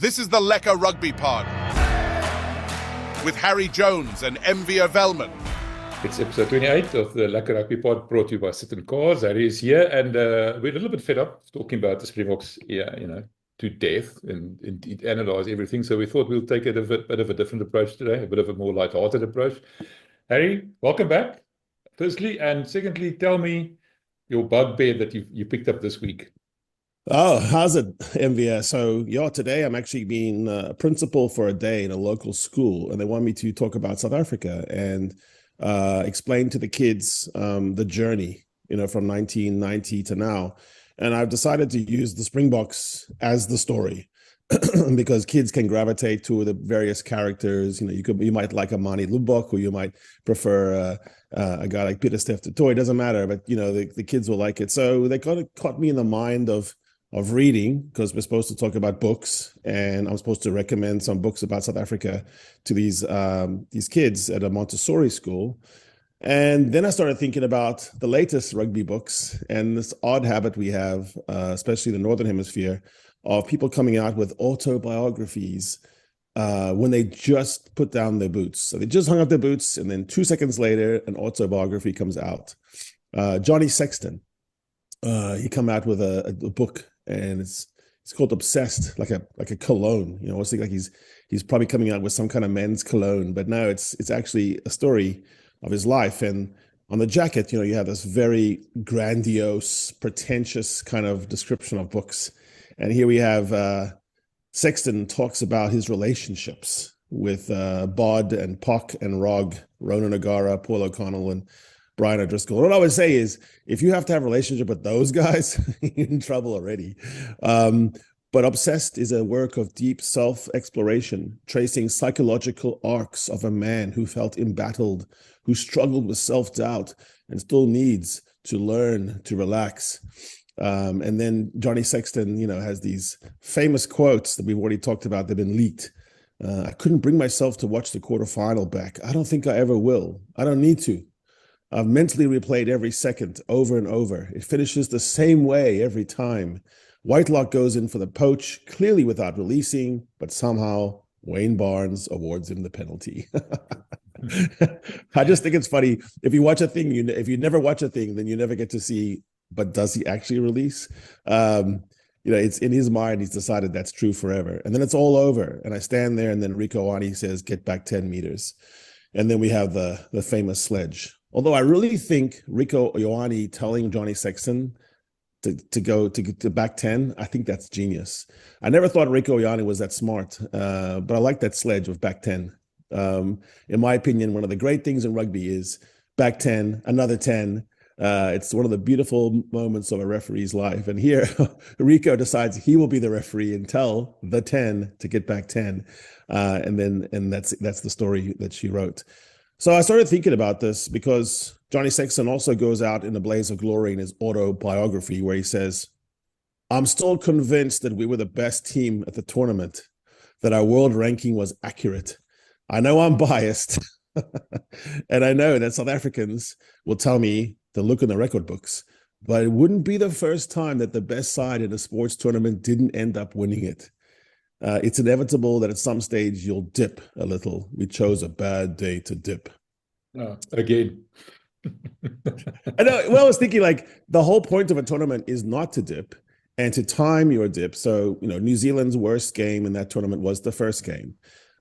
This is the Lekker Rugby Pod with Harry Jones and MV Welman. It's episode 28 of the Lekker Rugby Pod, brought to you by Sit and Cars. Harry is here, and we're a little bit fed up talking about the Springboks, to death and analyze everything. So we thought we'll take a bit of a different approach today, a bit of a more light-hearted approach. Harry, welcome back, firstly. And secondly, tell me your bugbear that you picked up this week. Oh, how's it, MVS? So, today I'm actually being a principal for a day in a local school, and they want me to talk about South Africa and explain to the kids the journey, from 1990 to now. And I've decided to use the Springboks as the story because kids can gravitate to the various characters. You might like Amani Lubok, or you might prefer a guy like Peter Steph du Toit. It doesn't matter, but the kids will like it. So they kind of caught me in the mind of reading, because we're supposed to talk about books, and I'm supposed to recommend some books about South Africa to these kids at a Montessori school. And then I started thinking about the latest rugby books and this odd habit we have, especially in the Northern Hemisphere, of people coming out with autobiographies when they just put down their boots. So they just hung up their boots, and then 2 seconds later, an autobiography comes out. Johnny Sexton, he come out with a book, and it's called Obsessed, like a cologne. It's like he's probably coming out with some kind of men's cologne, but no, it's actually a story of his life. And on the jacket, you have this very grandiose, pretentious kind of description of books. And here we have Sexton talks about his relationships with Bod and Pock and Rog, Ronan O'Gara, Paul O'Connell, and Brian O'Driscoll. What I would say is, if you have to have a relationship with those guys, you're in trouble already. But Obsessed is a work of deep self-exploration, tracing psychological arcs of a man who felt embattled, who struggled with self-doubt, and still needs to learn to relax. And then Johnny Sexton, has these famous quotes that we've already talked about. They've been leaked. I couldn't bring myself to watch the quarterfinal back. I don't think I ever will. I don't need to. I've mentally replayed every second over and over. It finishes the same way every time. Whitelock goes in for the poach, clearly without releasing, but somehow Wayne Barnes awards him the penalty. I just think it's funny. If you watch a thing, if you never watch a thing, then you never get to see, but does he actually release? It's in his mind, he's decided that's true forever. And then it's all over. And I stand there, and then Rieko Ioane says, get back 10 meters. And then we have the famous sledge. Although I really think Rieko Ioane telling Johnny Sexton to go to back 10, I think that's genius. I never thought Rieko Ioane was that smart, but I like that sledge of back 10. In my opinion, one of the great things in rugby is back 10, another 10. It's one of the beautiful moments of a referee's life. And here, Rieko decides he will be the referee and tell the 10 to get back 10. And that's the story that she wrote. So I started thinking about this because Johnny Sexton also goes out in a blaze of glory in his autobiography, where he says, I'm still convinced that we were the best team at the tournament, that our world ranking was accurate. I know I'm biased, and I know that South Africans will tell me to look in the record books, but it wouldn't be the first time that the best side in a sports tournament didn't end up winning it. It's inevitable that at some stage you'll dip a little. We chose a bad day to dip. Again. I know. Well, I was thinking, like, the whole point of a tournament is not to dip and to time your dip. So, New Zealand's worst game in that tournament was the first game.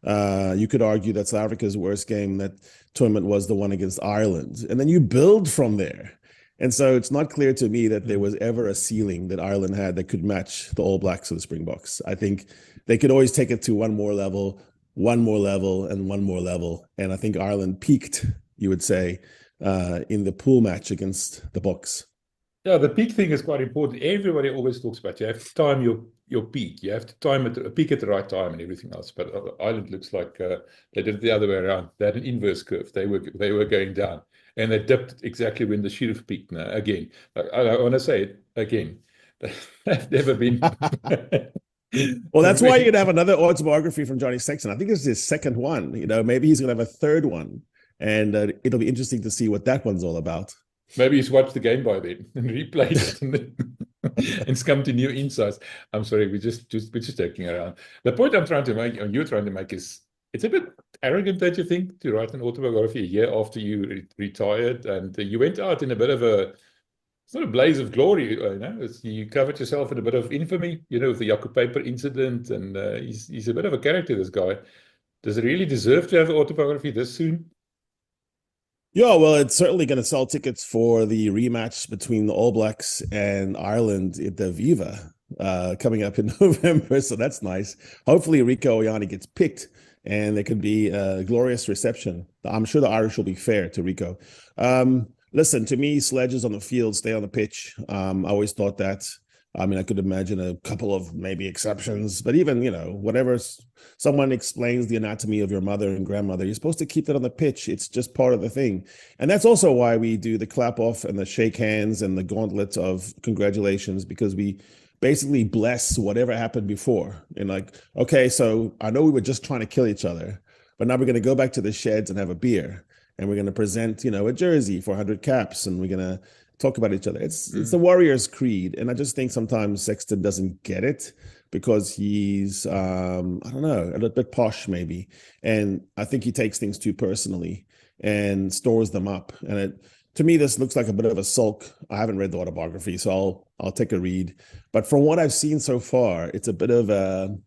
You could argue that South Africa's worst game in that tournament was the one against Ireland. And then you build from there. And so it's not clear to me that there was ever a ceiling that Ireland had that could match the All Blacks or the Springboks. I think they could always take it to one more level, and one more level. And I think Ireland peaked, you would say, in the pool match against the Boks. Yeah, the peak thing is quite important. Everybody always talks about you have to time your peak. You have to time it, peak at the right time and everything else. But Ireland looks like they did it the other way around. They had an inverse curve. They were going down, and they dipped exactly when they should have peaked. Now, again, I want to say it again. They've never been. Well, that's why you're going to have another autobiography from Johnny Sexton. I think it's his second one. Maybe he's going to have a third one. And it'll be interesting to see what that one's all about. Maybe he's watched the game by then and replayed it. and come to new insights. I'm sorry, we're just joking around. The point I'm trying to make, and you're trying to make, is it's a bit arrogant, don't you think, to write an autobiography a year after you retired, and you went out in a bit of a, it's not a blaze of glory, you covered yourself in a bit of infamy, with the Jaco Paper incident, and he's a bit of a character, this guy. Does it really deserve to have an autobiography this soon? Yeah, well, it's certainly going to sell tickets for the rematch between the All Blacks and Ireland at the Viva coming up in November. So that's nice. Hopefully, Rieko Ioane gets picked and there could be a glorious reception. I'm sure the Irish will be fair to Rieko. Listen, to me, sledges on the field, stay on the pitch. I always thought that. I mean, I could imagine a couple of maybe exceptions, but even, whatever someone explains the anatomy of your mother and grandmother, you're supposed to keep that on the pitch. It's just part of the thing. And that's also why we do the clap off and the shake hands and the gauntlet of congratulations, because we basically bless whatever happened before. And like, okay, so I know we were just trying to kill each other, but now we're going to go back to the sheds and have a beer. And we're going to present, a jersey for 100 caps, and we're going to talk about each other. It's the Warriors' creed. And I just think sometimes Sexton doesn't get it because he's, I don't know, a little bit posh maybe. And I think he takes things too personally and stores them up. And to me, this looks like a bit of a sulk. I haven't read the autobiography, so I'll take a read. But from what I've seen so far, it's a bit of a,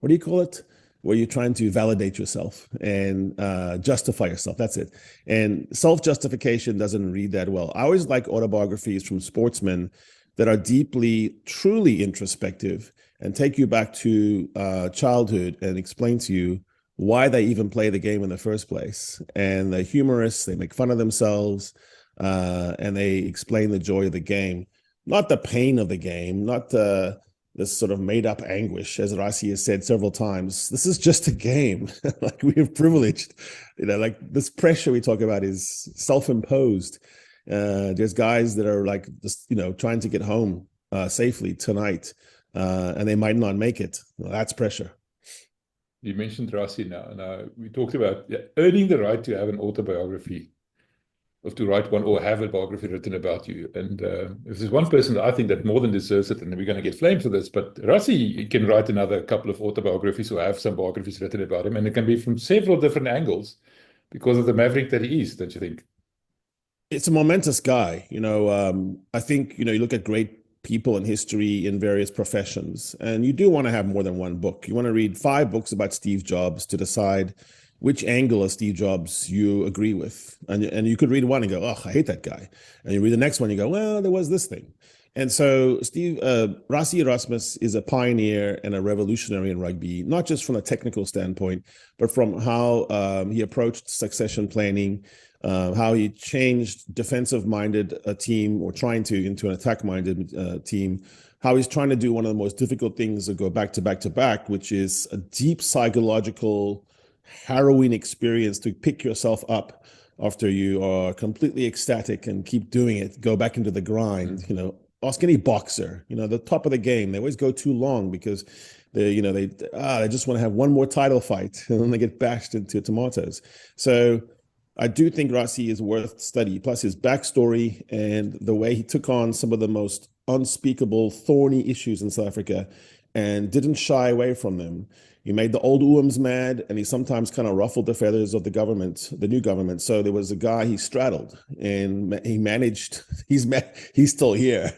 what do you call it? Where you're trying to validate yourself and justify yourself. That's it. And self-justification doesn't read that well. I always like autobiographies from sportsmen that are deeply, truly introspective and take you back to childhood and explain to you why they even play the game in the first place. And they're humorous, they make fun of themselves, and they explain the joy of the game, not the pain of the game, not this sort of made-up anguish, as Rassi has said several times. This is just a game. Like, we are privileged. Like, this pressure we talk about is self-imposed. There's guys that are like, just, trying to get home safely tonight, and they might not make it. Well, that's pressure. You mentioned Rassi now. Now, we talked about earning the right to have an autobiography, of to write one or have a biography written about you. And if there's one person that I think that more than deserves it, and we're going to get flamed for this, but Rassi can write another couple of autobiographies or have some biographies written about him, and it can be from several different angles because of the maverick that he is, don't you think? It's a momentous guy. I think, you look at great people in history in various professions, and you do want to have more than one book. You want to read 5 books about Steve Jobs to decide which angle of Steve Jobs you agree with. And you could read one and go, oh, I hate that guy. And you read the next one, you go, well, there was this thing. And so Rassi Erasmus is a pioneer and a revolutionary in rugby, not just from a technical standpoint, but from how he approached succession planning, how he changed defensive-minded team, or trying to, into an attack-minded team, how he's trying to do one of the most difficult things to go back to back to back, which is a deep psychological harrowing experience to pick yourself up after you are completely ecstatic and keep doing it, go back into the grind. Ask any boxer, the top of the game, they always go too long because they just want to have one more title fight, and then they get bashed into tomatoes. So I do think Rassi is worth study, plus his backstory and the way he took on some of the most unspeakable, thorny issues in South Africa and didn't shy away from them. He made the old UMs mad, and he sometimes kind of ruffled the feathers of the government, the new government. So there was a guy he straddled, and he managed. He's still here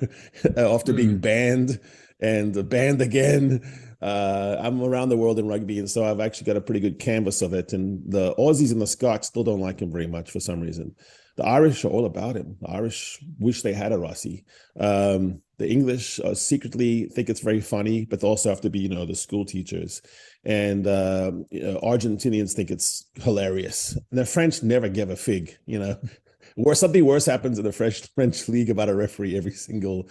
after being banned and banned again. I'm around the world in rugby, and so I've actually got a pretty good canvas of it. And the Aussies and the Scots still don't like him very much for some reason. The Irish are all about him. The Irish wish they had a Rassi. The English secretly think it's very funny, but they also have to be, the school teachers. And Argentinians think it's hilarious. And the French never give a fig, Where something worse happens in the French league about a referee every single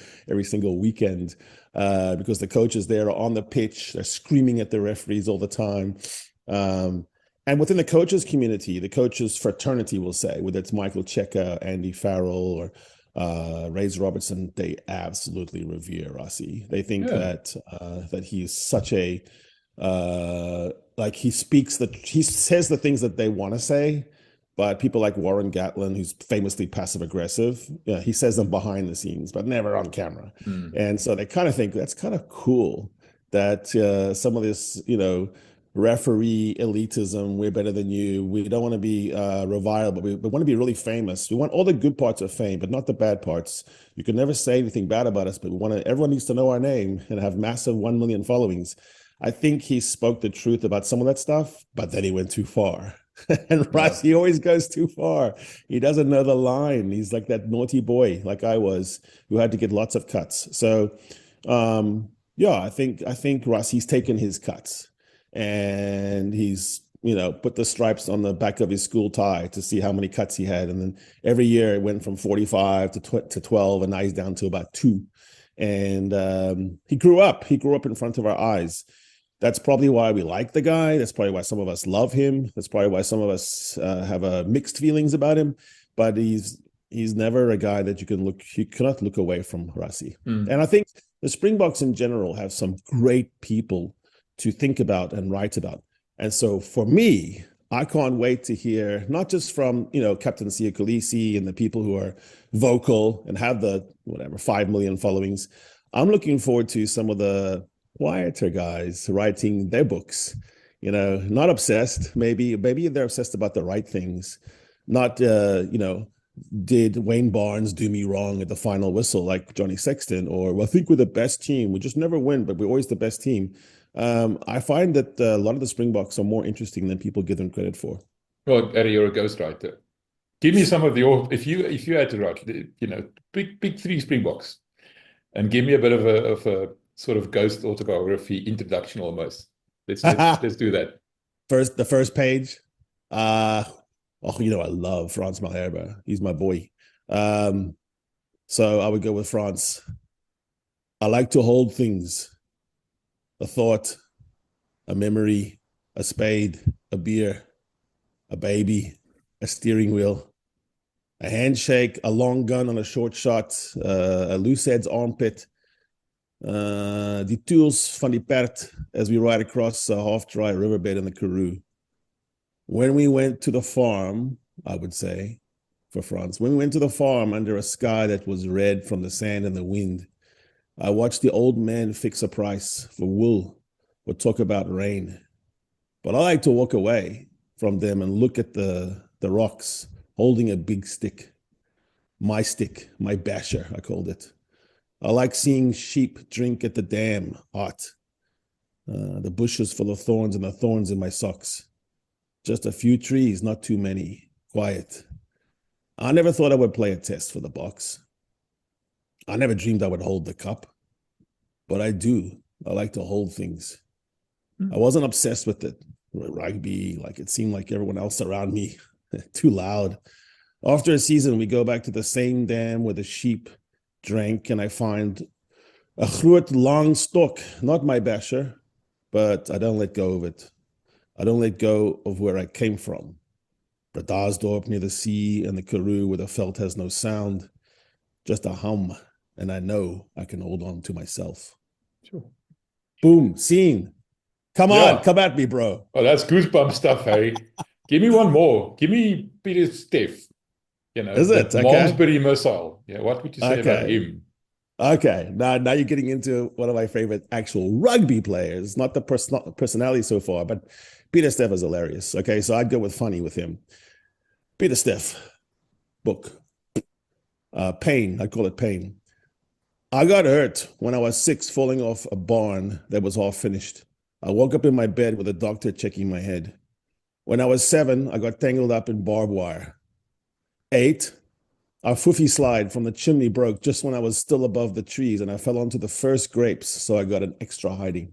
weekend, because the coaches there are on the pitch, they're screaming at the referees all the time. And within the coaches community, the coaches fraternity will say, whether it's Michael Cheika, Andy Farrell, or Ray Robertson, they absolutely revere Rassi. They think that he's such a he says the things that they want to say, But people like Warren Gatlin, who's famously passive aggressive, he says them behind the scenes, but never on camera. And so they kind of think that's kind of cool that some of this, referee elitism, we're better than you. We don't want to be reviled, but we want to be really famous. We want all the good parts of fame, but not the bad parts. You can never say anything bad about us, but everyone needs to know our name and have massive 1 million followings. I think he spoke the truth about some of that stuff, but then he went too far. And Russ, he always goes too far. He doesn't know the line. He's like that naughty boy, like I was, who had to get lots of cuts. So, I think Russ, he's taken his cuts, and he's put the stripes on the back of his school tie to see how many cuts he had, and then every year it went from 45 to 12, and now he's down to about 2. And he grew up. He grew up in front of our eyes. That's probably why we like the guy. That's probably why some of us love him. That's probably why some of us have mixed feelings about him. But he's never a guy that you cannot look away from, Rassi. And I think the Springboks in general have some great people to think about and write about. And so for me, I can't wait to hear, not just from, Captain Siya Kolisi and the people who are vocal and have the 5 million followings. I'm looking forward to some of the quieter guys writing their books, not obsessed. Maybe they're obsessed about the right things, not, did Wayne Barnes do me wrong at the final whistle like Johnny Sexton, or, well, I think we're the best team. We just never win, but we're always the best team. I find that a lot of the Springboks are more interesting than people give them credit for. Well, Eddie, you're a ghostwriter. Give me some of if you had to write, big 3 Springboks, and give me a bit of a sort of ghost autobiography introduction almost. Let's do that. The first page. I love Frans Malherbe. He's my boy. So I would go with Frans. I like to hold things. A thought, a memory, a spade, a beer, a baby, a steering wheel, a handshake, a long gun on a short shot, a loose head's armpit, die tools van die perd as we ride across a half-dry riverbed in the Karoo. When we went to the farm, I would say, for Frans, when we went to the farm under a sky that was red from the sand and the wind, I watched the old men fix a price for wool or talk about rain. But I like to walk away from them and look at the rocks, holding a big stick, my basher, I called it. I like seeing sheep drink at the dam, hot. The bushes full of thorns and the thorns in my socks. Just a few trees, not too many, quiet. I never thought I would play a test for the Boks. I never dreamed I would hold the cup, but I do. I like to hold things. I wasn't obsessed with it. Rugby, like it seemed like everyone else around me, too loud. After a season, we go back to the same dam where the sheep drank, and I find a groot long stok, not my basher, but I don't let go of it. I don't let go of where I came from. Bredasdorp near the sea and the Karoo where the veld has no sound, just a hum, and I know I can hold on to myself. Sure. Boom, scene. Come on, come at me, bro. Oh, that's goosebump stuff, Harry. Give me one more. Give me Peter Steff. Is it? Okay. Malmesbury missile. Yeah, what would you say about him? Okay, now you're getting into one of my favorite actual rugby players, not the personality so far, but Peter Steff is hilarious. Okay, so I'd go with funny with him. Peter Steff, book. Pain, I call it pain. I got hurt when I was 6 falling off a barn that was half finished. I woke up in my bed with a doctor checking my head. When I was 7, I got tangled up in barbed wire. 8, our foofy slide from the chimney broke just when I was still above the trees and I fell onto the first grapes, so I got an extra hiding.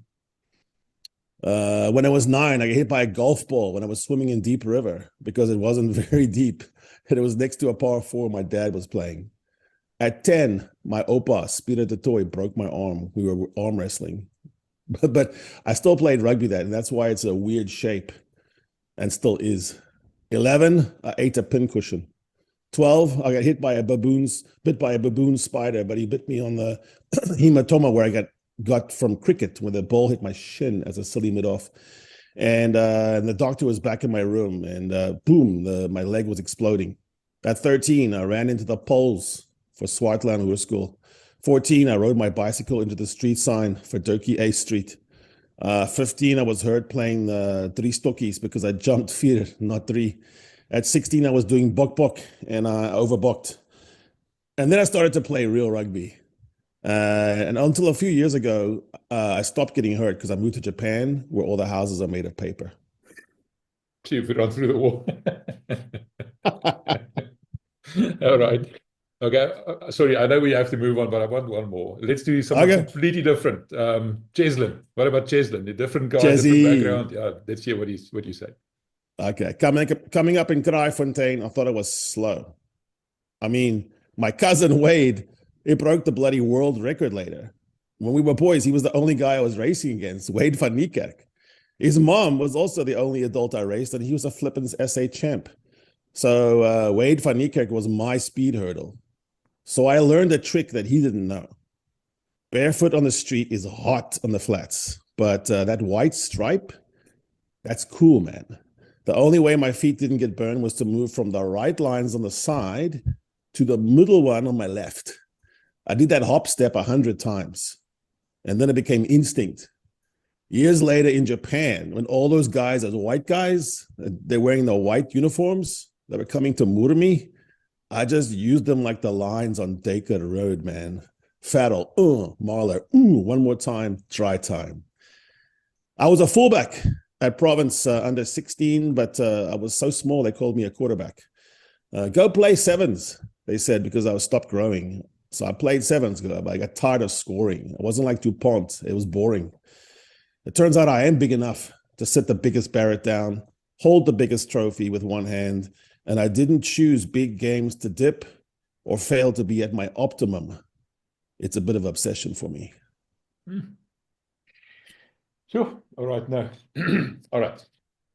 When I was 9, I got hit by a golf ball when I was swimming in Deep River because it wasn't very deep and it was next to a par 4 my dad was playing. At 10, my opa, Speeder the Toy, broke my arm. We were arm wrestling. But I still played rugby then, and that's why it's a weird shape and still is. 11, I ate a pincushion. 12, I got bit by a baboon spider, but he bit me on the hematoma where I got from cricket when the ball hit my shin as a silly mid-off. And the doctor was back in my room, and boom, my leg was exploding. At 13, I ran into the poles for Swartland Hoërskool. 14, I rode my bicycle into the street sign for Durkee A Street. 15, I was hurt playing three stokkies because I jumped vier, not three. At 16, I was doing bok and I overbooked. And then I started to play real rugby. And until a few years ago, I stopped getting hurt because I moved to Japan, where all the houses are made of paper. See if we run through the wall. All right. Okay. Sorry, I know we have to move on, but I want one more. Let's do something completely different. Cheslin. What about Cheslin? A different guy, different background. Yeah, let's hear what you say. Okay. Coming up in Kraaifontein, I thought it was slow. I mean, my cousin Wade, he broke the bloody world record later. When we were boys, he was the only guy I was racing against, Wade van Niekerk. His mom was also the only adult I raced, and he was a Flippins SA champ. So Wade van Niekerk was my speed hurdle. So I learned a trick that he didn't know. Barefoot on the street is hot on the flats, but that white stripe, that's cool, man. The only way my feet didn't get burned was to move from the right lines on the side to the middle one on my left. I did that hop step 100 times, and then it became instinct. Years later in Japan, when all those guys, those white guys, they're wearing the white uniforms that were coming to Murmi, I just used them like the lines on Dacre Road, man. Faddle, Marler, one more time, try time. I was a fullback at Province under 16, but I was so small they called me a quarterback. Go play sevens, they said, because I was stopped growing. So I played sevens, but I got tired of scoring. It wasn't like DuPont. It was boring. It turns out I am big enough to sit the biggest Barrett down, hold the biggest trophy with one hand, and I didn't choose big games to dip or fail to be at my optimum. It's a bit of obsession for me. Sure. All right. No. All right.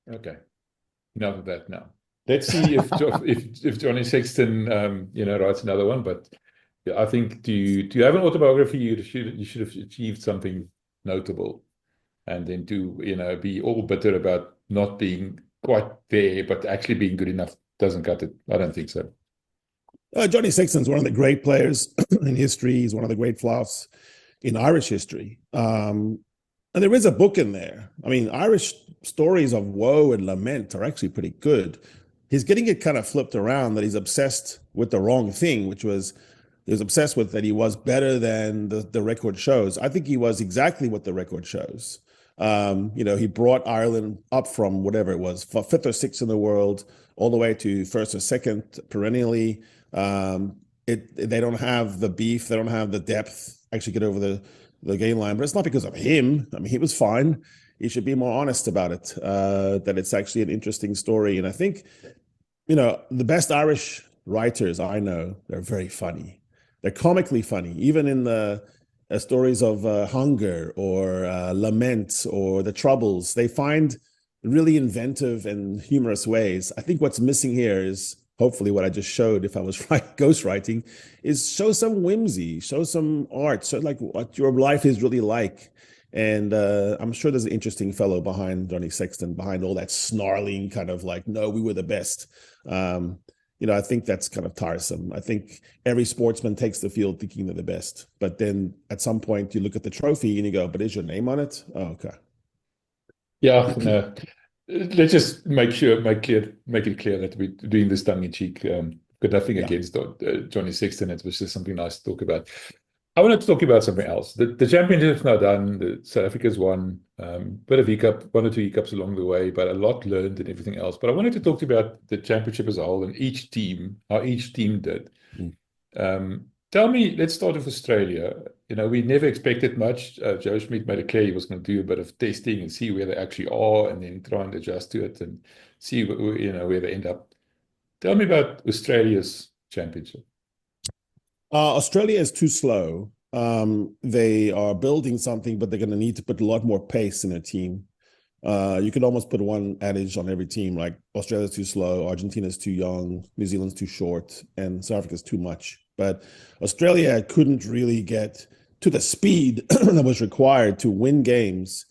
Okay. Enough of that now. Let's see if Johnny Sexton writes another one. But yeah, I think to have an autobiography, you should have achieved something notable, and then to be all bitter about not being quite there, but actually being good enough doesn't cut it. I don't think so. Johnny Sexton's one of the great players in history. He's one of the great flouts in Irish history. And there is a book in there. I mean, Irish stories of woe and lament are actually pretty good. He's getting it kind of flipped around that he's obsessed with the wrong thing, which was he was obsessed with that he was better than the record shows. I think he was exactly what the record shows. He brought Ireland up from whatever it was, fifth or sixth in the world, all the way to first or second perennially. They don't have the beef, they don't have the depth, actually get over the game line, but it's not because of him. I mean, he was fine. He should be more honest about it, that it's actually an interesting story. And I think, the best Irish writers I know, they're very funny. They're comically funny, even in the stories of hunger or lament or the Troubles. They find really inventive and humorous ways. I think what's missing here is hopefully what I just showed, if I was ghostwriting, is show some whimsy, show some art, show like what your life is really like. And I'm sure there's an interesting fellow behind Johnny Sexton, behind all that snarling kind of like, no, we were the best. I think that's kind of tiresome. I think every sportsman takes the field thinking they're the best. But then at some point you look at the trophy and you go, but is your name on it? Oh, okay. Yeah, no. Let's just make it clear that we're doing this tongue in cheek. Got nothing against Johnny Sexton. It was just something nice to talk about. I wanted to talk about something else. The championship's now done. South Africa's won. Bit of hiccup, one or two hiccups along the way, but a lot learned and everything else. But I wanted to talk to you about the championship as a whole and how each team did. Tell me, let's start with Australia. We never expected much. Joe Schmidt made it clear he was going to do a bit of testing and see where they actually are, and then try and adjust to it and see where they end up. Tell me about Australia's championship. Australia is too slow. They are building something, but they're going to need to put a lot more pace in their team. You could almost put one adage on every team, like Australia's too slow, Argentina's too young, New Zealand's too short, and South Africa's too much. But Australia couldn't really get to the speed that was required to win games,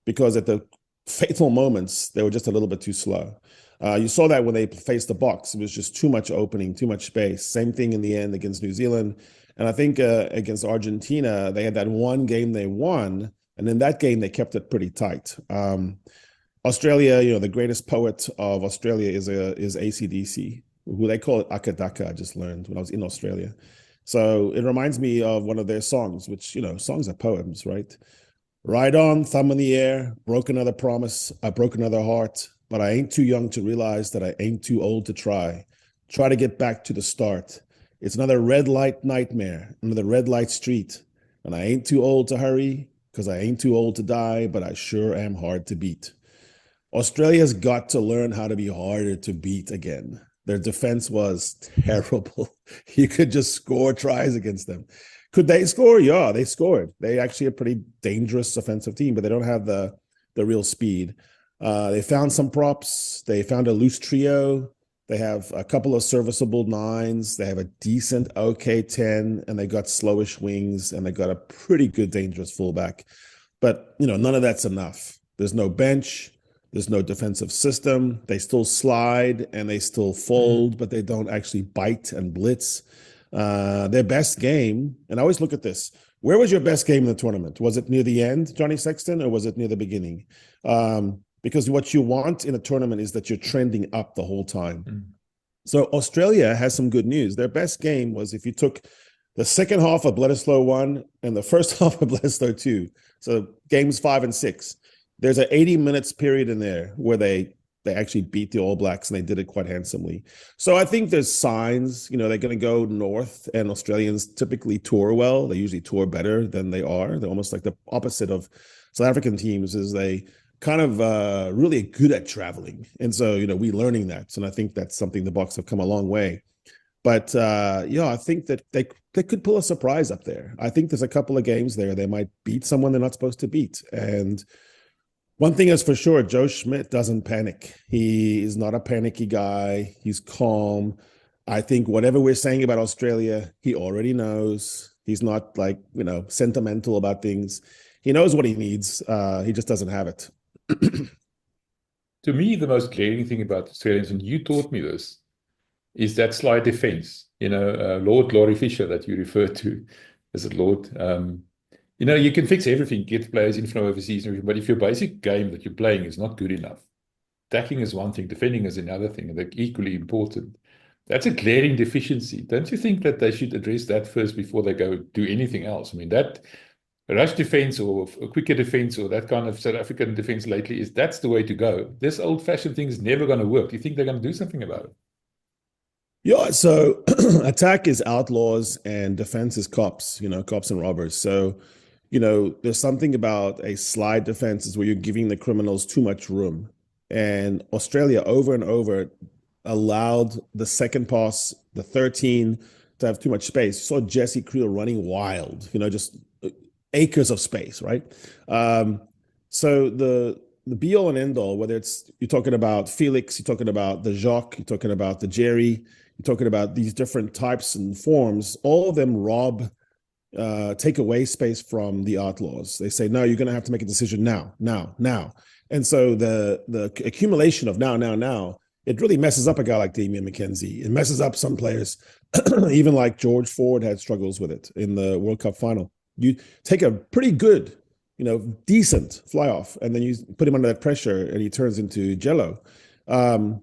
because at the fatal moments, they were just a little bit too slow. You saw that when they faced the box. It was just too much opening, too much space. Same thing in the end against New Zealand. And I think against Argentina, they had that one game they won. And in that game, they kept it pretty tight. Australia, the greatest poet of Australia is AC/DC, who they call it Akadaka, I just learned when I was in Australia. So it reminds me of one of their songs, which, songs are poems, right? Ride on, thumb in the air, broke another promise, I broke another heart, but I ain't too young to realize that I ain't too old to try. Try to get back to the start. It's another red light nightmare, another red light street, and I ain't too old to hurry, because I ain't too old to die, but I sure am hard to beat. Australia's got to learn how to be harder to beat again. Their defense was terrible. You could just score tries against them. Could they score? Yeah, they scored. They actually a pretty dangerous offensive team, but they don't have the real speed. They found some props. They found a loose trio. They have a couple of serviceable nines. They have a decent OK 10, and they got slowish wings, and they got a pretty good dangerous fullback. But, none of that's enough. There's no bench. There's no defensive system. They still slide and they still fold, but they don't actually bite and blitz. Their best game, and I always look at this, where was your best game in the tournament? Was it near the end, Johnny Sexton, or was it near the beginning? Because what you want in a tournament is that you're trending up the whole time. So Australia has some good news. Their best game was if you took the second half of Bledisloe 1 and the first half of Bledisloe 2, so games 5 and 6. There's an 80 minutes period in there where they actually beat the All Blacks, and they did it quite handsomely. So I think there's signs, they're going to go north, and Australians typically tour well. They usually tour better than they are. They're almost like the opposite of South African teams, is they kind of really good at traveling. And so, we're learning that. And I think that's something the Boks have come a long way. But I think that they could pull a surprise up there. I think there's a couple of games there they might beat someone they're not supposed to beat. And one thing is for sure, Joe Schmidt doesn't panic. He is not a panicky guy. He's calm. I think whatever we're saying about Australia, he already knows. He's not sentimental about things. He knows what he needs. He just doesn't have it. To me, the most glaring thing about Australians, and you taught me this, is that slight defense. Lord Laurie Fisher that you referred to. Is it Lord? You can fix everything, get players in from overseas, but if your basic game that you're playing is not good enough, attacking is one thing, defending is another thing, and they're equally important. That's a glaring deficiency. Don't you think that they should address that first before they go do anything else? I mean, that rush defense or a quicker defense or that kind of South African defense lately, that's the way to go. This old-fashioned thing is never going to work. Do you think they're going to do something about it? Yeah, so attack is outlaws and defense is cops, cops and robbers. So there's something about a slide defense is where you're giving the criminals too much room. And Australia over and over allowed the second pass, the 13, to have too much space. You saw Jesse Creel running wild, just acres of space, right? So the be all and end all, whether it's you're talking about Felix, you're talking about the Jacques, you're talking about the Jerry, you're talking about these different types and forms, all of them take away space from the outlaws. They say, no, you're going to have to make a decision now. And so the accumulation of now, it really messes up a guy like Damian McKenzie. It messes up some players, even like George Ford had struggles with it in the World Cup final. You take a pretty good, decent fly off, and then you put him under that pressure and he turns into jello. On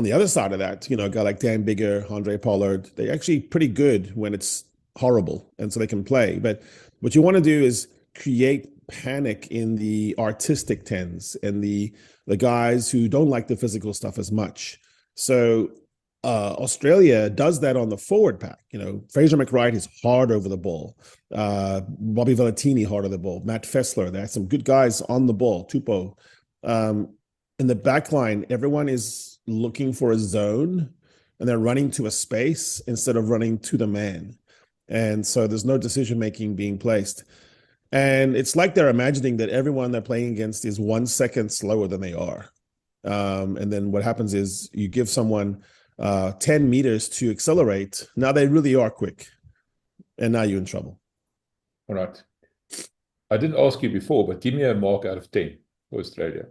the other side of that, a guy like Dan Bigger, Andre Pollard, they're actually pretty good when it's horrible, and so they can play. But what you want to do is create panic in the artistic tens and the guys who don't like the physical stuff as much. So Australia does that on the forward pack. Fraser McWright is hard over the ball. Bobby Valentini hard over the ball. Matt Fessler, they had some good guys on the ball. Tupou. In the back line, everyone is looking for a zone, and they're running to a space instead of running to the man. And so there's no decision-making being placed. And it's like they're imagining that everyone they're playing against is 1 second slower than they are. And then what happens is you give someone 10 meters to accelerate. Now they really are quick. And now you're in trouble. All right. I didn't ask you before, but give me a mark out of 10 for Australia.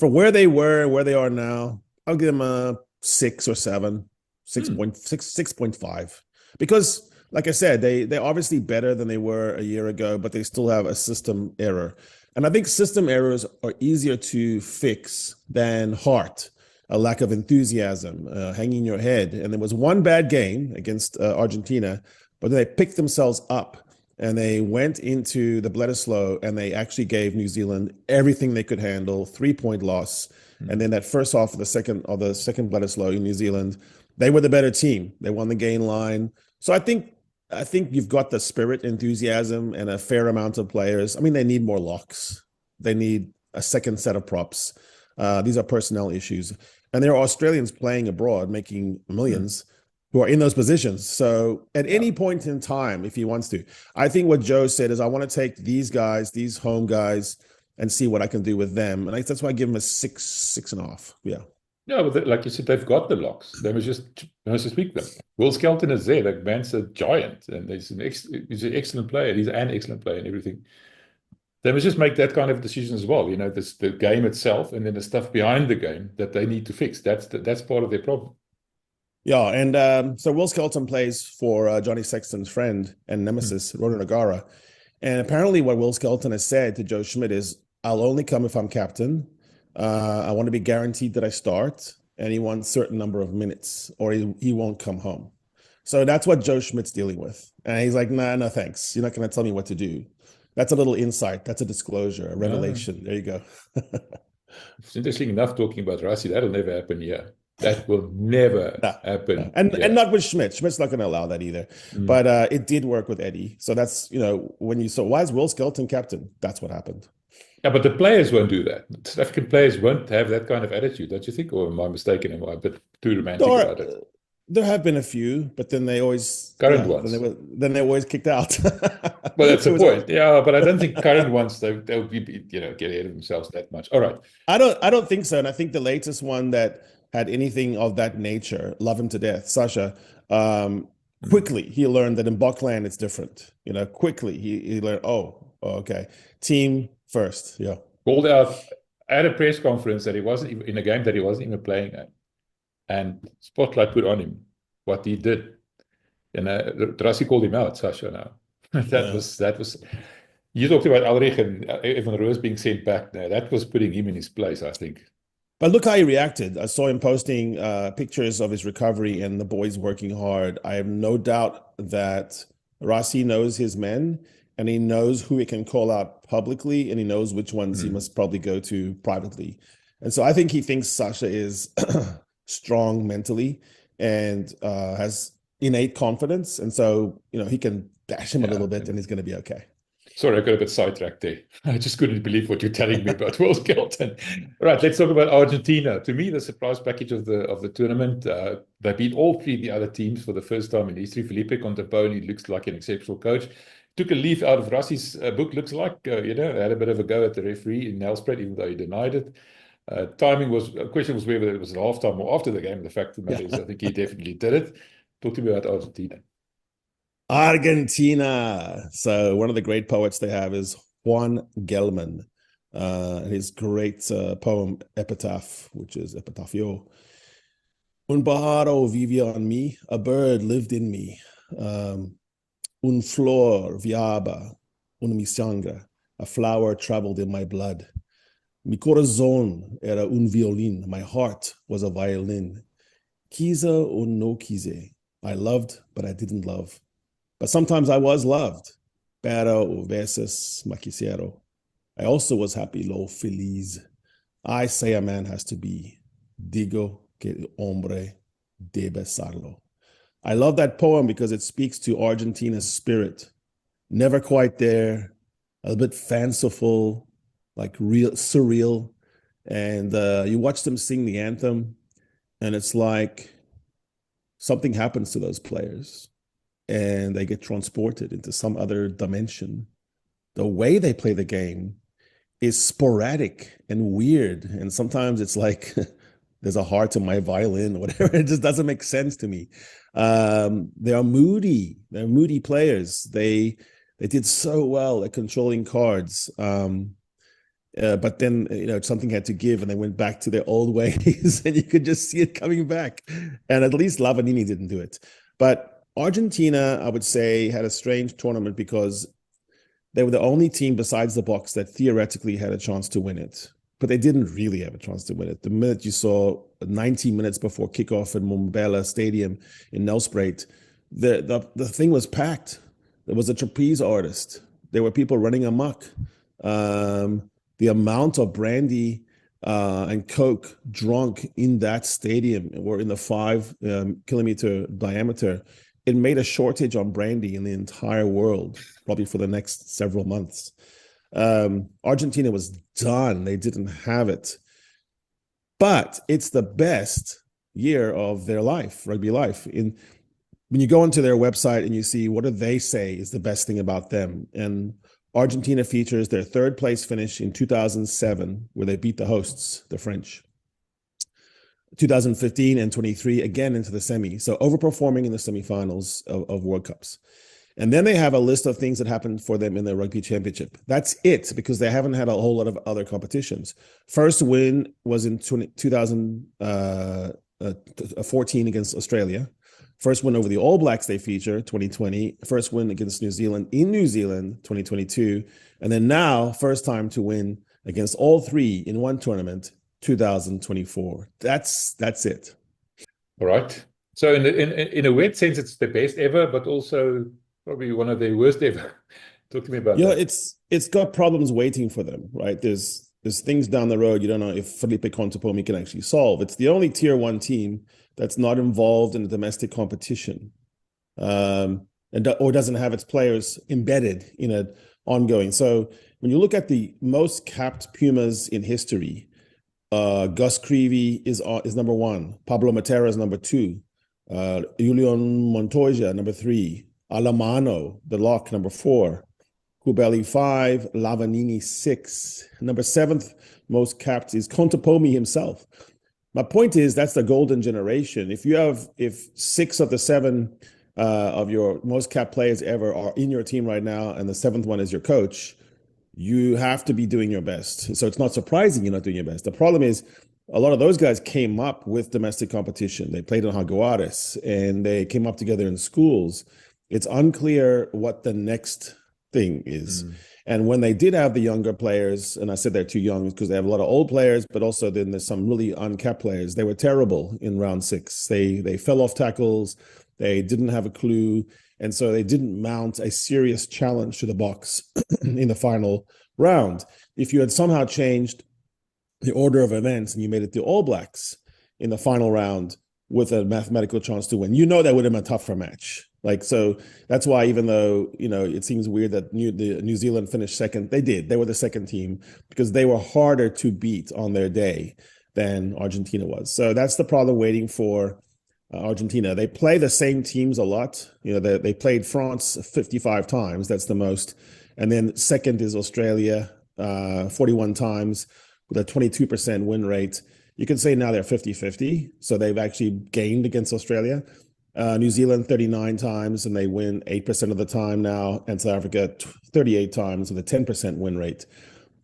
For where they were, where they are now, I'll give them a 6 or 7, 6.5. Because, like I said, they're obviously better than they were a year ago, but they still have a system error. And I think system errors are easier to fix than heart, a lack of enthusiasm, hanging your head. And there was one bad game against Argentina, but they picked themselves up and they went into the Bledisloe and they actually gave New Zealand everything they could handle, 3-point loss. And then that first half of the second Bledisloe in New Zealand, they were the better team. They won the gain line. So I think you've got the spirit, enthusiasm, and a fair amount of players. I mean, they need more locks. They need a second set of props. These are personnel issues. And there are Australians playing abroad, making millions, who are in those positions. So at any point in time, if he wants to, I think what Joe said is, I want to take these guys, these home guys, and see what I can do with them. And that's why I give him a 6.5. Yeah. Yeah, but like you said, they've got the locks. They must just tweak them. Will Skelton is there. That man's a giant, and he's an excellent player. He's an excellent player and everything. They must just make that kind of decision as well. The game itself, and then the stuff behind the game that they need to fix. That's part of their problem. Yeah, and so Will Skelton plays for Johnny Sexton's friend and nemesis, Ronan O'Gara. And apparently what Will Skelton has said to Joe Schmidt is, I'll only come if I'm captain. I want to be guaranteed that I start, and he wants a certain number of minutes, or he won't come home. So that's what Joe Schmidt's dealing with. And he's like, nah, no thanks. You're not going to tell me what to do. That's a little insight. That's a disclosure, a revelation. There you go. It's interesting enough talking about Rassie. That'll never happen here. That will never happen. No. And not with Schmidt. Schmidt's not going to allow that either. But it did work with Eddie. So that's, when you saw, why is Will Skelton captain? That's what happened. Yeah, but the players won't do that. South African players won't have that kind of attitude, don't you think? Or am I mistaken? Am I a bit too romantic about it? There have been a few, but then they always current ones. Then they always kicked out. Well, that's the point. Yeah, but I don't think current ones they'll be get ahead of themselves that much. All right. I don't think so. And I think the latest one that had anything of that nature, love him to death, Sasha. Quickly he learned that in Buckland it's different. Quickly he learned. Oh, okay. Team first. Yeah. Called out at a press conference that he wasn't even in a game that he wasn't even playing at. And spotlight put on him, what he did. And Rassie called him out, Sasha, now. That was, you talked about Ulrich and Evan Roos being sent back there. That was putting him in his place, I think. But look how he reacted. I saw him posting pictures of his recovery and the boys working hard. I have no doubt that Rassie knows his men, and he knows who he can call out publicly, and he knows which ones he must probably go to privately. And so I think he thinks Sasha is strong mentally and has innate confidence. And so, he can bash him a little bit and he's going to be okay. Sorry, I got a bit sidetracked there. I just couldn't believe what you're telling me about Will Skelton. All right, let's talk about Argentina. To me, the surprise package of the tournament. They beat all three of the other teams for the first time in history. Felipe Contepomi looks like an exceptional coach. Took a leaf out of Rassie's book, looks like, had a bit of a go at the referee in Nelspruit, even though he denied it. Timing was, the question was whether it was at halftime or after the game. The fact of the matter is, I think he definitely did it. Talk to me about Argentina. Argentina. So one of the great poets they have is Juan Gelman. His great poem, Epitaph, which is Epitafio. Un pájaro vivía en mí, a bird lived in me. Un flor viaba, una mi sangre, a flower traveled in my blood. Mi corazón era un violín, my heart was a violin. Quise o no quise, I loved, but I didn't love. But sometimes I was loved. Pero o veces me quisiero. I also was happy, lo feliz. I say a man has to be. Digo que el hombre debe serlo. I love that poem because it speaks to Argentina's spirit. Never quite there, a bit fanciful, like real surreal. And you watch them sing the anthem, and it's like something happens to those players and they get transported into some other dimension. The way they play the game is sporadic and weird. And sometimes it's like there's a heart in my violin or whatever. It just doesn't make sense to me. They are moody. They're moody players. They did so well at controlling cards. But then, something had to give and they went back to their old ways and you could just see it coming back. And at least Lavanini didn't do it. But Argentina, I would say, had a strange tournament because they were the only team besides the Box that theoretically had a chance to win it. But they didn't really have a chance to win it. The minute you saw 90 minutes before kickoff at Mbombela Stadium in Nelspruit, the thing was packed. There was a trapeze artist. There were people running amok. The amount of brandy and Coke drunk in that stadium, or in the 5-kilometer diameter, it made a shortage on brandy in the entire world, probably for the next several months. Argentina was done. They didn't have it. But it's the best year of their life, rugby life. When you go onto their website and you see what do they say is the best thing about them, and Argentina features their third place finish in 2007, where they beat the hosts, the French. 2015 and 23, again into the semi. So overperforming in the semifinals of World Cups. And then they have a list of things that happened for them in the Rugby Championship. That's it, because they haven't had a whole lot of other competitions. First win was in 2014 against Australia. First win over the All Blacks they feature, 2020. First win against New Zealand in New Zealand, 2022. And then now, first time to win against all three in one tournament, 2024. That's it. All right. So in a weird sense, it's the best ever, but also probably one of the worst ever. Talk to me about that. It's got problems waiting for them, right? There's things down the road you don't know if Felipe Contepomi can actually solve. It's the only tier 1 team that's not involved in a domestic competition, or doesn't have its players embedded in an ongoing. So when you look at the most capped Pumas in history, Gus Creevy is number 1. Pablo Matera is number 2. Julian Montoya, number 3. Alamano, the lock, number 4. Kubeli 5, Lavanini 6. Number 7th most capped is Contepomi himself. My point is that's the golden generation. If 6 of the 7 of your most capped players ever are in your team right now, and the 7th one is your coach, you have to be doing your best. So it's not surprising you're not doing your best. The problem is a lot of those guys came up with domestic competition. They played in Jaguares and they came up together in schools. It's unclear what the next thing is. And when they did have the younger players, and I said they're too young because they have a lot of old players, but also then there's some really uncapped players. They were terrible in round 6. They fell off tackles. They didn't have a clue. And so they didn't mount a serious challenge to the Box in the final round. If you had somehow changed the order of events and you made it the All Blacks in the final round with a mathematical chance to win, that would have been a tougher match. So that's why, even though, it seems weird that New Zealand finished second, they were the second team because they were harder to beat on their day than Argentina was. So that's the problem waiting for Argentina. They play the same teams a lot. They played France 55 times. That's the most. And then second is Australia, 41 times with a 22% win rate. You can say now they're 50-50. So they've actually gained against Australia. New Zealand 39 times, and they win 8% of the time now. And South Africa 38 times with a 10% win rate.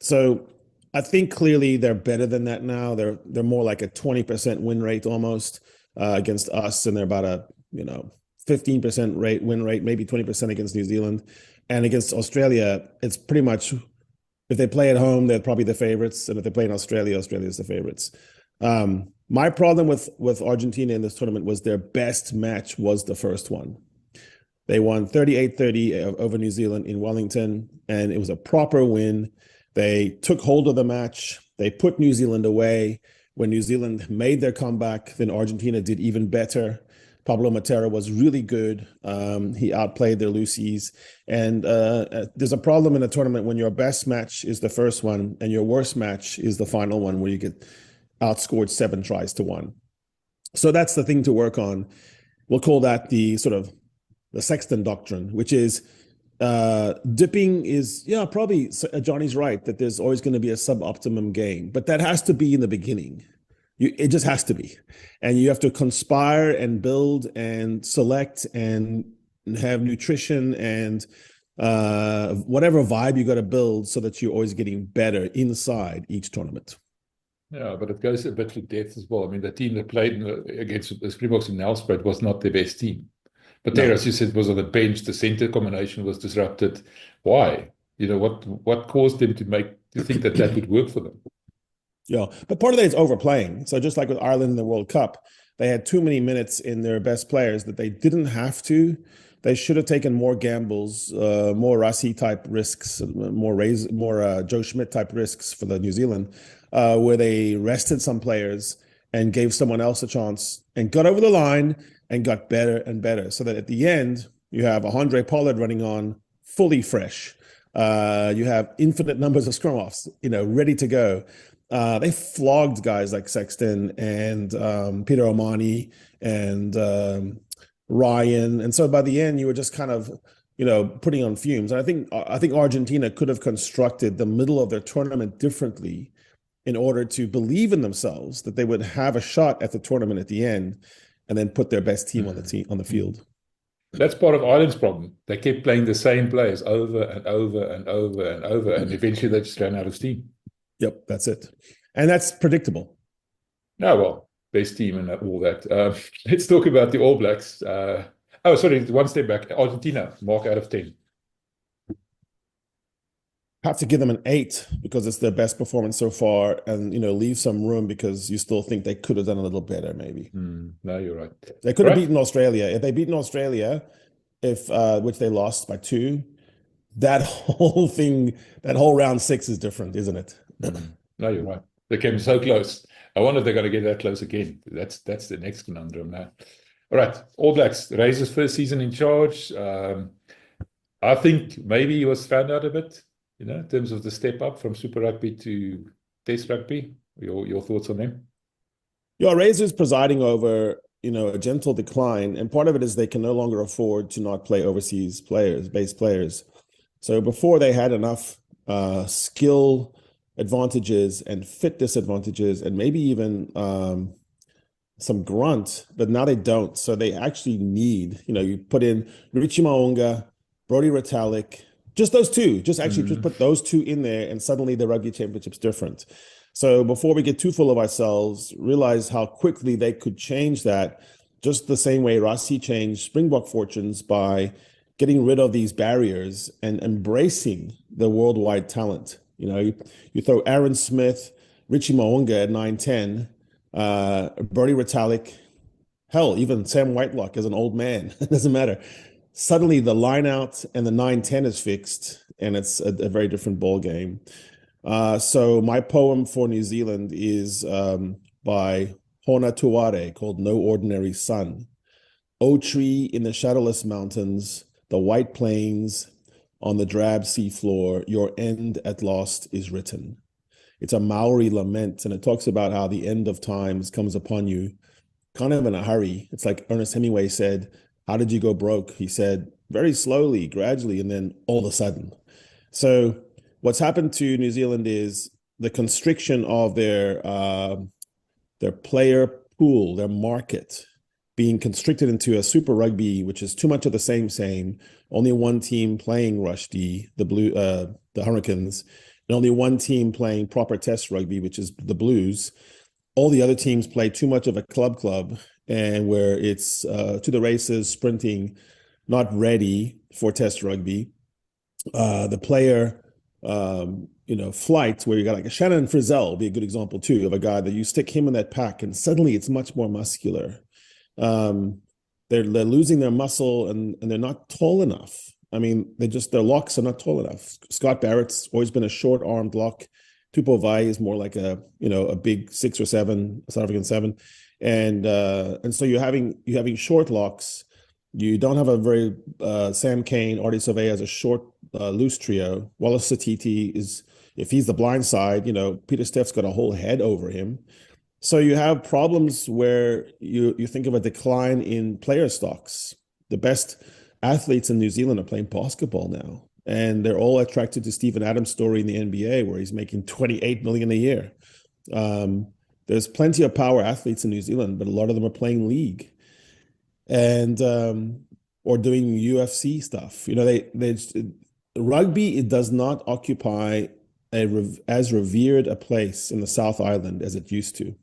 So I think clearly they're better than that now. They're more like a 20% win rate almost. Against us, and they're about a 15% win rate, maybe 20% against New Zealand, and against Australia, it's pretty much if they play at home, they're probably the favorites, and if they play in Australia, Australia's the favorites. My problem with Argentina in this tournament was their best match was the first one. They won 38-30 over New Zealand in Wellington, and it was a proper win. They took hold of the match. They put New Zealand away. When New Zealand made their comeback, then Argentina did even better. Pablo Matera was really good. He outplayed their Lucies. And there's a problem in a tournament when your best match is the first one and your worst match is the final one where you get outscored 7 tries to 1. So that's the thing to work on. We'll call that the sort of the Sexton doctrine, which is dipping is, probably Johnny's right that there's always going to be a suboptimum game, but that has to be in the beginning. It just has to be. And you have to conspire and build and select and have nutrition and whatever vibe you got to build so that you're always getting better inside each tournament. Yeah, but it goes a bit to depth as well. I mean, the team that played against the Springboks in Nelspruit was not the best team. But there, as you said, was on the bench. The center combination was disrupted. Why? What caused them to think that would work for them? Yeah, but part of that is overplaying. So just like with Ireland in the World Cup, they had too many minutes in their best players that they didn't have to. They should have taken more gambles, more Rassie type risks, more Joe Schmidt type risks for the New Zealand, where they rested some players and gave someone else a chance and got over the line and got better and better. So that at the end, you have a Andre Pollard running on fully fresh. You have infinite numbers of scrum offs, ready to go. They flogged guys like Sexton and Peter Omani and Ryan, and so by the end you were just kind of putting on fumes. And I think Argentina could have constructed the middle of their tournament differently in order to believe in themselves that they would have a shot at the tournament at the end, and then put their best team on the field. That's part of Ireland's problem. They kept playing the same players over and over and over and over, and eventually they just ran out of steam. Yep, that's it. And that's predictable. Oh, well, best team and all that. Let's talk about the All Blacks. One step back. Argentina, mark out of 10. Have to give them an 8 because it's their best performance so far, and leave some room because you still think they could have done a little better, maybe. No, you're right. They could have beaten Australia. If they beaten Australia, which they lost by 2, that whole round 6 is different, isn't it? No, you're right. They came so close. I wonder if they're going to get that close again. That's the next conundrum now. All right, All Blacks, Razor's first season in charge. I think maybe he was found out a bit, in terms of the step up from Super Rugby to Test Rugby. Your thoughts on them? Yeah, Razor's presiding over a gentle decline, and part of it is they can no longer afford to not play overseas base players. So before they had enough skill advantages and fit disadvantages and maybe even some grunt, but now they don't. So they actually need, you put in Richie Maunga, Brodie Retallick, just those two, just put those two in there, and suddenly the Rugby Championship's different. So before we get too full of ourselves, realize how quickly they could change that, just the same way Rassie changed Springbok fortunes by getting rid of these barriers and embracing the worldwide talent. You throw Aaron Smith, Richie Maunga at 9'10", Brodie Retallick, hell, even Sam Whitelock as an old man. It doesn't matter. Suddenly the line out and the 9'10" is fixed, and it's a very different ball game. So my poem for New Zealand is by Hona Tuare, called No Ordinary Sun. O tree in the shadowless mountains, the white plains, on the drab seafloor, your end at last is written. It's a Maori lament, and it talks about how the end of times comes upon you kind of in a hurry. It's like Ernest Hemingway said, how did you go broke? He said, very slowly, gradually, and then all of a sudden. So what's happened to New Zealand is the constriction of their player pool, their market, being constricted into a Super Rugby, which is too much of the same. Only one team playing Rush D, the Hurricanes, and only one team playing proper Test Rugby, which is the Blues. All the other teams play too much of a club, and where it's to the races, sprinting, not ready for Test Rugby. The player, flight, where you got like a Shannon Frizzell would be a good example too, of a guy that you stick him in that pack and suddenly it's much more muscular. They're losing their muscle and they're not tall enough. I mean, their locks are not tall enough. Scott Barrett's always been a short-armed lock. Tupou Vai is more like a big 6 or 7, South African 7. And so you're having short locks. You don't have a very Sam Cane, Artie Sauvé as a short, loose trio. Wallace Satiti is, if he's the blind side, Peter Steph's got a whole head over him. So you have problems where you think of a decline in player stocks. The best athletes in New Zealand are playing basketball now, and they're all attracted to Stephen Adams' story in the NBA, where he's making $28 million a year. There's plenty of power athletes in New Zealand, but a lot of them are playing league and or doing UFC stuff. rugby, it does not occupy as revered a place in the South Island as it used to.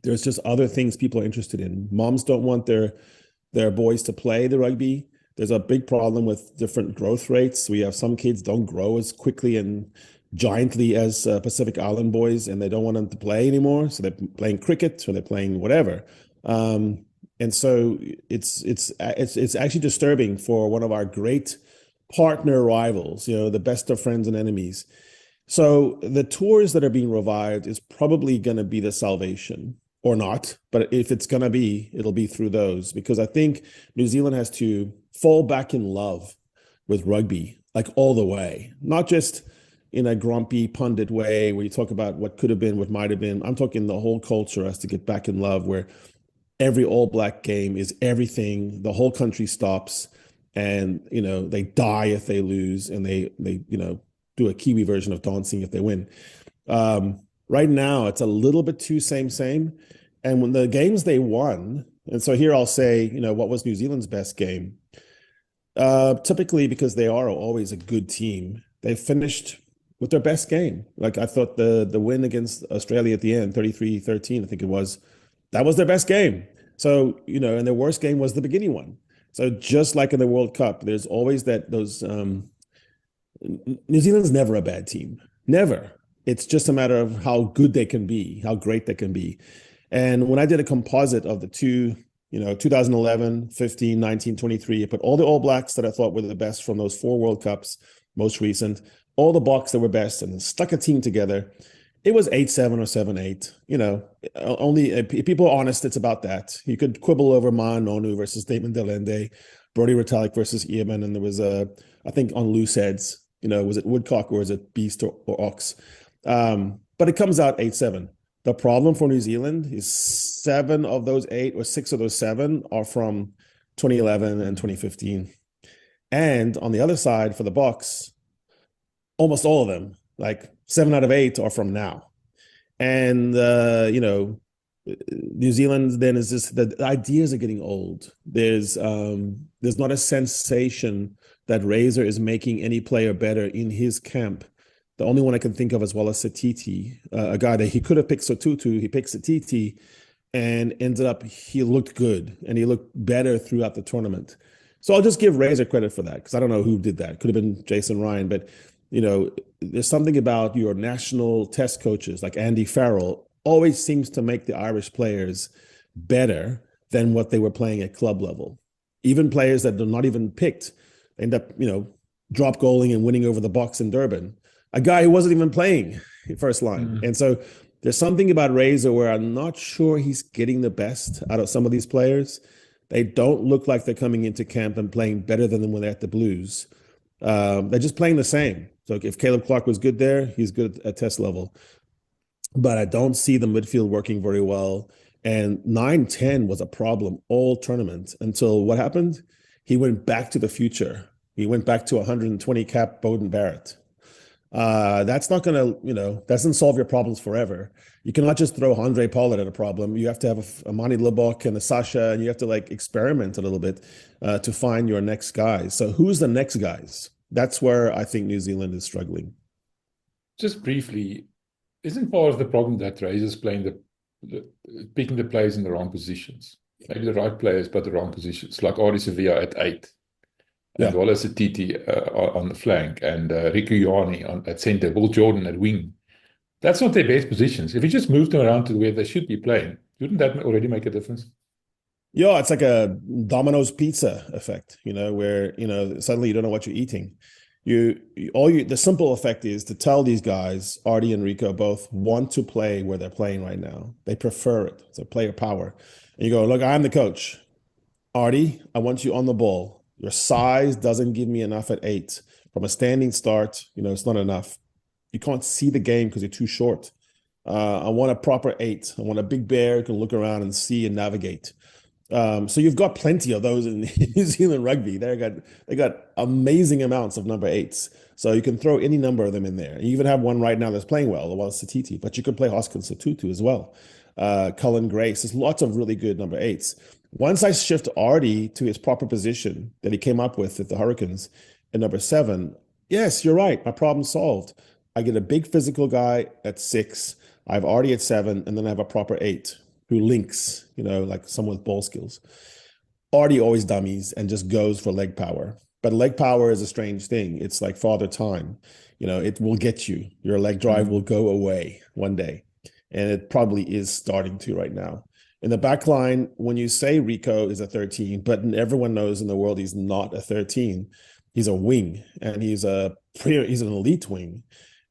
There's just other things people are interested in. Moms don't want their boys to play the rugby. There's a big problem with different growth rates. We have some kids don't grow as quickly and giantly as Pacific Island boys, and they don't want them to play anymore. So they're playing cricket or they're playing whatever. And so it's actually disturbing for one of our great partner rivals, the best of friends and enemies. So the tours that are being revived is probably going to be the salvation or not. But if it's going to be, it'll be through those, because I think New Zealand has to fall back in love with rugby, like all the way, not just in a grumpy pundit way where you talk about what could have been, what might have been. I'm talking the whole culture has to get back in love, where every All Black game is everything. The whole country stops, and they die if they lose, and they do a Kiwi version of dancing if they win. Right now, it's a little bit too same. And when the games they won, and so here I'll say, what was New Zealand's best game? Typically, because they are always a good team, they finished with their best game. Like I thought the win against Australia at the end, 33-13, I think it was, that was their best game. So, and their worst game was the beginning one. So just like in the World Cup, there's always those New Zealand's never a bad team. Never. It's just a matter of how good they can be, how great they can be. And when I did a composite of the two, 2011, 15, 19, 23, I put all the All Blacks that I thought were the best from those 4 World Cups, most recent, all the Boks that were best, and stuck a team together. It was 8-7 or 7-8. Only people are honest, it's about that. You could quibble over Ma Nonu versus Damon Delende, Brody Retallick versus Eamon, and there was I think on loose heads, was it Woodcock or was it Beast or Ox? But it comes out 8-7. The problem for New Zealand is 7 of those 8 or 6 of those 7 are from 2011 and 2015. And on the other side, for the Boks, almost all of them, like 7 out of 8 are from now. And, New Zealand then is just, the ideas are getting old. There's not a sensation that Razor is making any player better in his camp. The only one I can think of as well as Satiti, a guy that he could have picked Sotutu, he picked Satiti, and ended up, he looked good and he looked better throughout the tournament. So I'll just give Razor credit for that, because I don't know who did that. Could have been Jason Ryan, but there's something about your national test coaches like Andy Farrell always seems to make the Irish players better than what they were playing at club level. Even players that are not even picked end up, drop goaling and winning over the Boks in Durban. A guy who wasn't even playing first line. Mm-hmm. And so there's something about Razor where I'm not sure he's getting the best out of some of these players. They don't look like they're coming into camp and playing better than when they're at the Blues. They're just playing the same. So if Caleb Clark was good there, he's good at test level. But I don't see the midfield working very well. And 9-10 was a problem all tournament until what happened? He went back to the future. He went back to 120 cap Bowden Barrett. That's not going to, doesn't solve your problems forever. You cannot just throw Andre Pollard at a problem. You have to have a Mani Lebok and a Sasha, and you have to experiment a little bit to find your next guys. So who's the next guys? That's where I think New Zealand is struggling. Just briefly, isn't part of the problem that Razor's playing picking the players in the wrong positions? Maybe the right players, but the wrong positions, like Adi Sevilla at 8. And Wallace Atiti on the flank, and Riku Ioane at centre, Will Jordan at wing. That's not their best positions. If you just move them around to where they should be playing, wouldn't that already make a difference? Yeah, it's like a Domino's pizza effect, where, suddenly you don't know what you're eating. The simple effect is to tell these guys, Artie and Rico, both want to play where they're playing right now. They prefer it. It's a player power. And you go, look, I'm the coach. Artie, I want you on the ball. Your size doesn't give me enough at 8. From a standing start, it's not enough. You can't see the game because you're too short. I want a proper 8. I want a big bear who can look around and see and navigate. So you've got plenty of those in New Zealand rugby. They got amazing amounts of number 8s. So you can throw any number of them in there. You even have one right now that's playing well, the one Satiti, but you could play Hoskins Sotutu as well. Cullen Grace. There's lots of really good number 8s. Once I shift Artie to his proper position that he came up with at the Hurricanes at number 7, Yes, you're right. My problem solved. I get a big physical guy at 6. I've already at 7, and then I have a proper 8 who links, like someone with ball skills. Artie always dummies and just goes for leg power. But leg power is a strange thing. It's like father time. It will get you. Your leg drive will go away one day. And it probably is starting to right now. In the back line, when you say Rico is a 13, but everyone knows in the world he's not a 13. He's a wing, and he's an elite wing.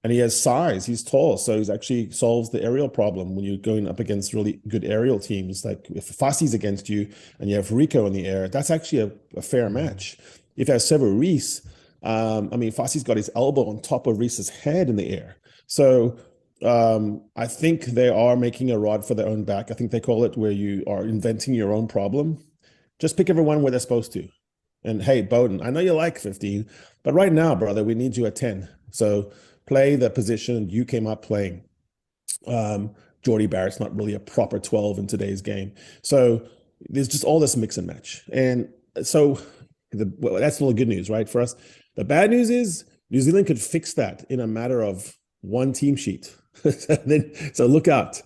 And he has size. He's tall, so he's actually solves the aerial problem when you're going up against really good aerial teams. Like if Fassi's against you and you have Rico in the air, that's actually a fair match. If you have Sever Reese, Fassi's got his elbow on top of Reese's head in the air. So I think they are making a rod for their own back. I think they call it where you are inventing your own problem. Just pick everyone where they're supposed to. And hey, Bowden, I know you like 15, but right now, brother, we need you at 10. So play the position you came up playing. Jordy Barrett's not really a proper 12 in today's game. So there's just all this mix and match. And so that's all the good news, right, for us. The bad news is New Zealand could fix that in a matter of one team sheet. So look out.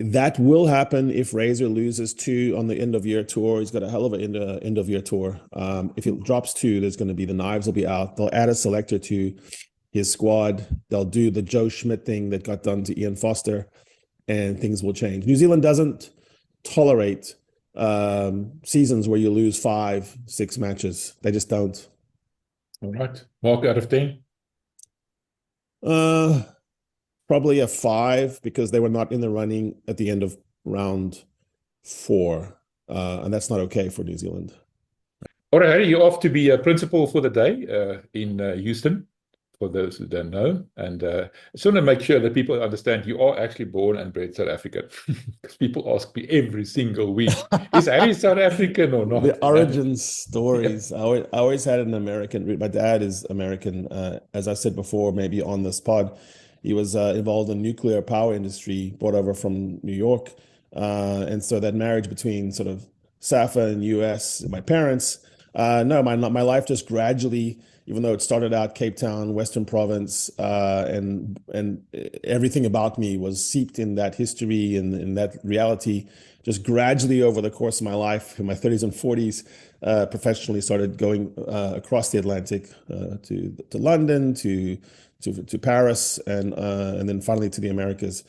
That will happen if Razor loses 2 on the end of year tour. He's got a hell of an end of year tour. If he drops 2, there's going to be the knives will be out. They'll add a selector to his squad. They'll do the Joe Schmidt thing that got done to Ian Foster, and things will change. New Zealand doesn't tolerate seasons where you lose 5, 6 matches. They just don't. All right. Mark out of 10? Probably a 5 because they were not in the running at the end of round 4. And that's not okay for New Zealand. All right, Harry, you're off to be a principal for the day in Houston, for those who don't know. And I just want to make sure that people understand you are actually born and bred South African. Because people ask me every single week, is Harry South African or not? The origin stories. Yeah. I always had an American root. My dad is American. As I said before, maybe on this pod, he was involved in nuclear power industry, brought over from New York. And so that marriage between sort of SAFA and US, my parents, my life just gradually, even though it started out Cape Town, Western Province, and everything about me was seeped in that history and in that reality, just gradually over the course of my life, in my 30s and 40s, professionally started going across the Atlantic to London, to Paris, and then finally to the Americas.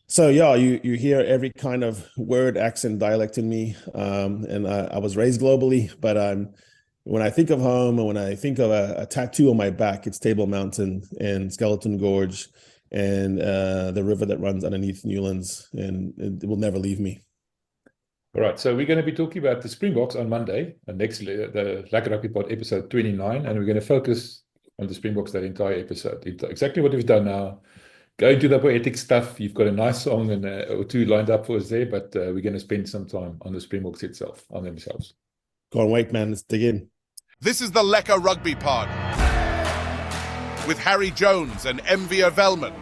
So yeah, you hear every kind of word, accent, dialect in me, and I was raised globally. But when I think of home and when I think of a tattoo on my back, it's Table Mountain and Skeleton Gorge and the river that runs underneath Newlands, and it will never leave me. All right, so we're going to be talking about the Springboks on Monday, the Lekker Rugby Pod episode 29, and we're going to focus on the Springboks that entire episode. Exactly what we've done now. Go into the poetic stuff. You've got a nice song and or 2 lined up for us there, but we're going to spend some time on the Springboks itself, on themselves. Can't wait, man. Let's dig in. This is the Lekker Rugby Pod with Harry Jones and MV Welman.